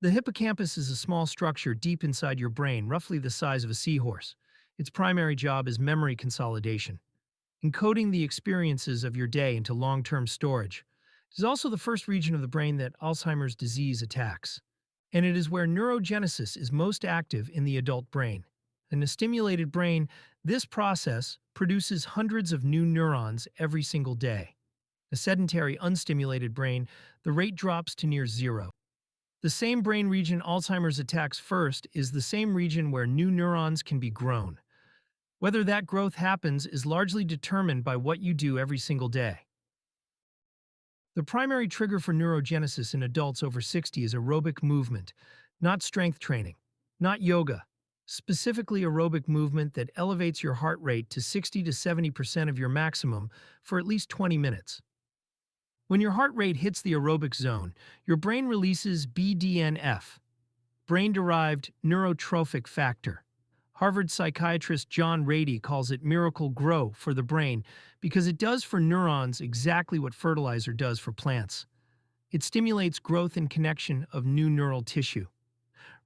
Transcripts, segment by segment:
The hippocampus is a small structure deep inside your brain, roughly the size of a seahorse. Its primary job is memory consolidation, encoding the experiences of your day into long-term storage. It is also the first region of the brain that Alzheimer's disease attacks, and it is where neurogenesis is most active in the adult brain. In a stimulated brain, this process produces hundreds of new neurons every single day. A sedentary, unstimulated brain, the rate drops to near zero. The same brain region Alzheimer's attacks first is the same region where new neurons can be grown. Whether that growth happens is largely determined by what you do every single day. The primary trigger for neurogenesis in adults over 60 is aerobic movement, not strength training, not yoga, specifically aerobic movement that elevates your heart rate to 60 to 70% of your maximum for at least 20 minutes. When your heart rate hits the aerobic zone, your brain releases BDNF, brain-derived neurotrophic factor. Harvard psychiatrist John Ratey calls it miracle grow for the brain because it does for neurons exactly what fertilizer does for plants. It stimulates growth and connection of new neural tissue.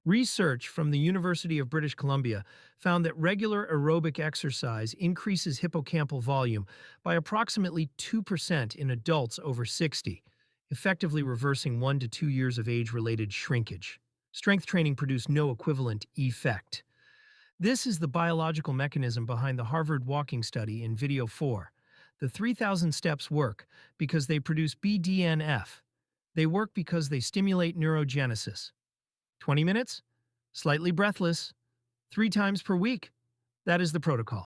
Research from the University of British Columbia found that regular aerobic exercise increases hippocampal volume by approximately 2% in adults over 60, effectively reversing 1 to 2 years of age-related shrinkage. Strength training produced no equivalent effect. This is the biological mechanism behind the Harvard walking study in video 4. The 3,000 steps work because they produce BDNF. They work because they stimulate neurogenesis. 20 minutes? Slightly breathless. 3 times per week. That is the protocol.